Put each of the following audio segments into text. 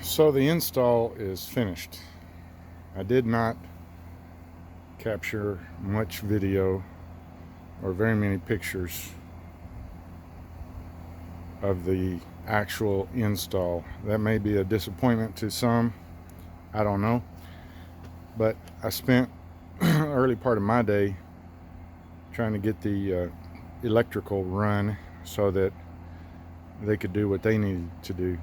So the install is finished. I did not capture much video or very many pictures of the actual install. That may be a disappointment to some, I don't know, but I spent early part of my day trying to get the electrical run so that they could do what they needed to do.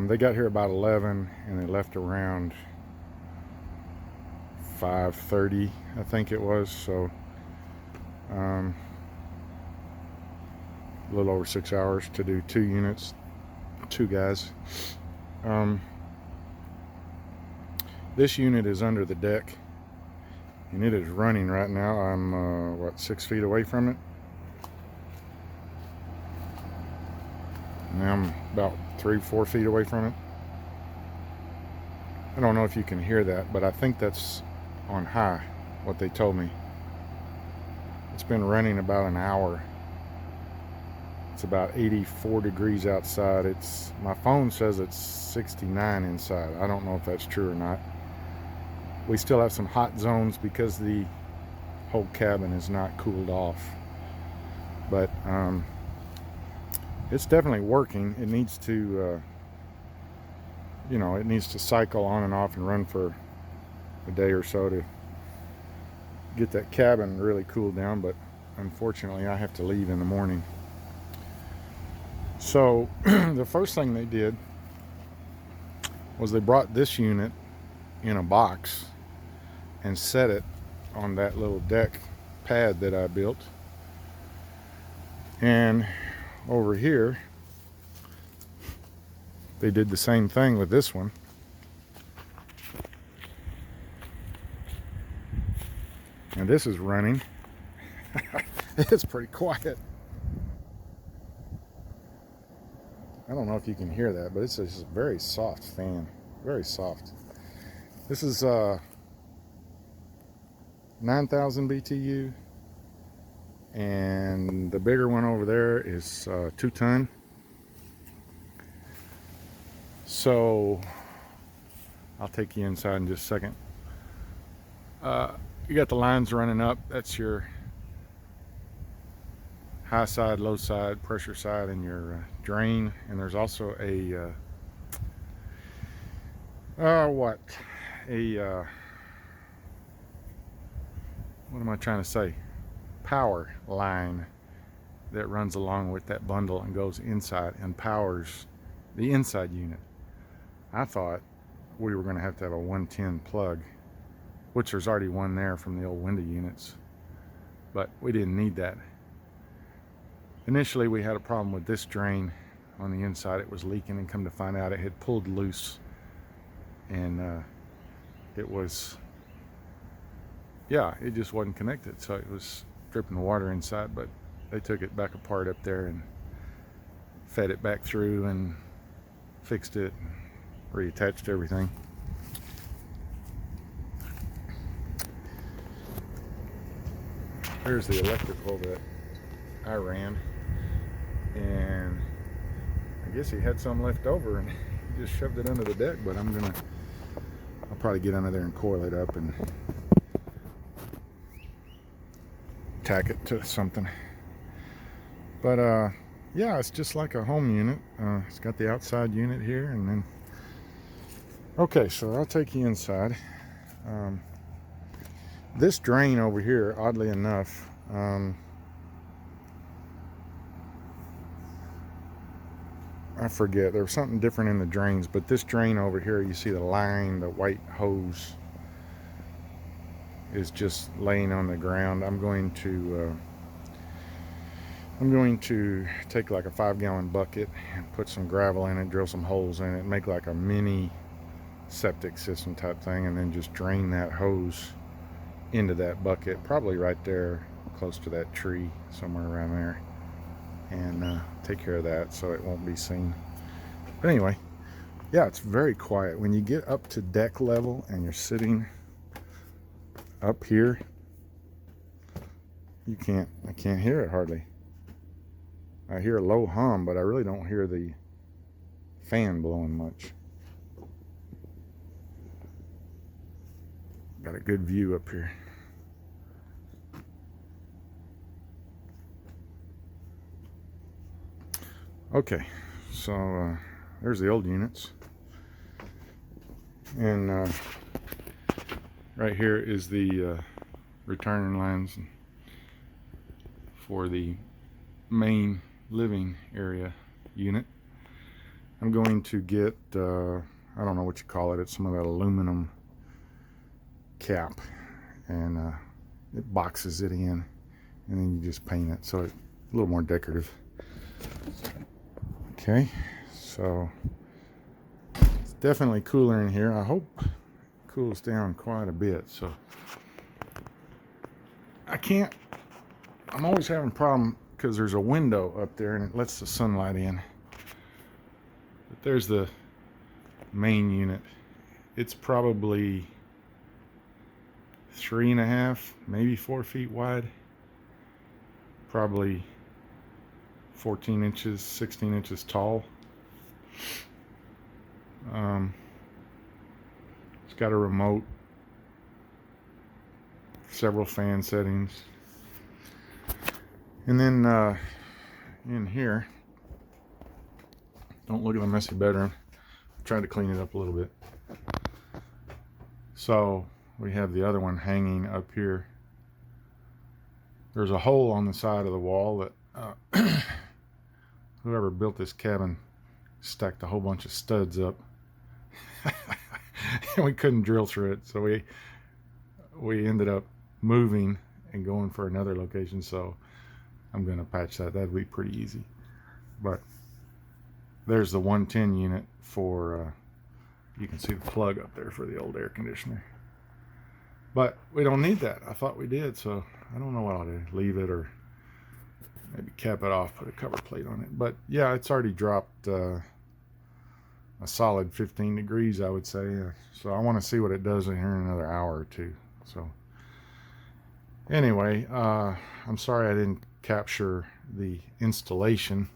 They got here about 11 and they left around 5:30, I think it was. So a little over 6 hours to do 2 units, 2 guys. This unit is under the deck and it is running right now. I'm what, 6 feet away from it. Now I'm about 3-4 feet away from it. I don't know if you can hear that, but I think that's on high, what they told me. It's been running about an hour. It's about 84 degrees outside. My phone says it's 69 inside. I don't know if that's true or not. We still have some hot zones because the whole cabin is not cooled off. But it's definitely working. It needs to, it needs to cycle on and off and run for a day or so to get that cabin really cooled down. But unfortunately, I have to leave in the morning. So the first thing they did was they brought this unit in a box and set it on that little deck pad that I built. And over here, they did the same thing with this one. And this is running. It's pretty quiet. I don't know if you can hear that, but it's just a very soft fan. Very soft. This is 9,000 BTU. And the bigger one over there is 2 ton. So I'll take you inside in just a second. You got the lines running up. That's your high side, low side, pressure side, and your drain. And there's also a what am I trying to say? Power line that runs along with that bundle and goes inside and powers the inside unit. I thought we were going to have a 110 plug, which there's already one there from the old window units, but we didn't need that. Initially we had a problem with this drain on the inside. It was leaking, and come to find out it had pulled loose, and it was, it just wasn't connected, so it was dripping water inside. But they took it back apart up there and fed it back through and fixed it, reattached everything. Here's the electrical that I ran, and I guess he had some left over and he just shoved it under the deck. But I'll probably get under there and coil it up and tack it to something. But yeah, it's just like a home unit. It's got the outside unit here, and then okay, so I'll take you inside. This drain over here, oddly enough, I forget, there was something different in the drains, but this drain over here, you see the line, the white hose is just laying on the ground. I'm going to take like a 5-gallon bucket and put some gravel in it, drill some holes in it, make like a mini septic system type thing, and then just drain that hose into that bucket, probably right there close to that tree, somewhere around there, and take care of that so it won't be seen. But anyway, yeah, it's very quiet. When you get up to deck level and you're sitting up here, I can't hear it hardly. I hear a low hum, but I really don't hear the fan blowing much. Got a good view up here. Okay, so there's the old units, and right here is the returning lines for the main living area unit. I'm going to get I don't know what you call it, it's some of that aluminum cap, and it boxes it in, and then you just paint it so it's a little more decorative. Okay, so it's definitely cooler in here. I hope it cools down quite a bit. So I'm always having a problem because there's a window up there and it lets the sunlight in. But there's the main unit. It's probably 3.5, maybe 4 feet wide. Probably 14 inches, 16 inches tall. It's got a remote, several fan settings, and then in here, don't look at the messy bedroom. I tried to clean it up a little bit. So we have the other one hanging up here. There's a hole on the side of the wall that whoever built this cabin stacked a whole bunch of studs up and we couldn't drill through it, so we ended up moving and going for another location. So I'm gonna patch that. That'd be pretty easy. But there's the 110 unit for you can see the plug up there for the old air conditioner, but we don't need that. I thought we did, so I don't know what I'll do, leave it or maybe cap it off, put a cover plate on it. But yeah, it's already dropped a solid 15 degrees, I would say. So I want to see what it does in here in another hour or two. So anyway, I'm sorry I didn't capture the installation.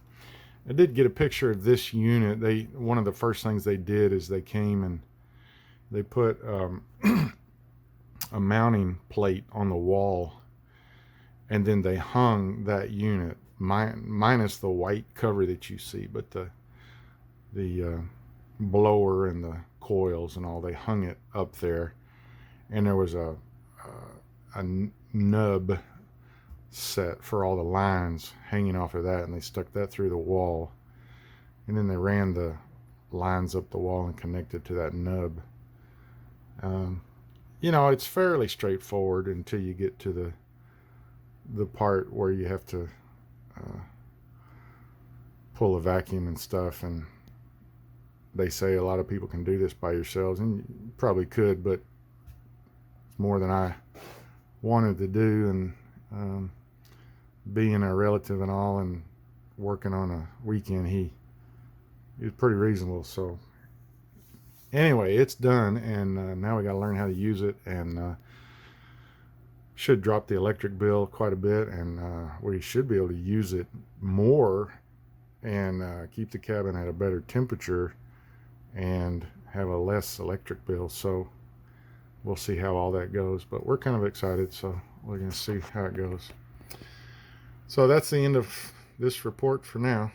I did get a picture of this unit. One of the first things they did is they came and they put a mounting plate on the wall, and then they hung that unit minus the white cover that you see, but the blower and the coils and all, they hung it up there, and there was a nub set for all the lines hanging off of that, and they stuck that through the wall, and then they ran the lines up the wall and connected to that nub. You know, it's fairly straightforward until you get to the part where you have to pull a vacuum and stuff, and they say a lot of people can do this by yourselves, and you probably could, but it's more than I wanted to do, and being a relative and all and working on a weekend, he was pretty reasonable. So anyway, it's done, and now we got to learn how to use it, and should drop the electric bill quite a bit, and we should be able to use it more and keep the cabin at a better temperature and have a less electric bill. So we'll see how all that goes, but we're kind of excited, so we're going to see how it goes. So that's the end of this report for now.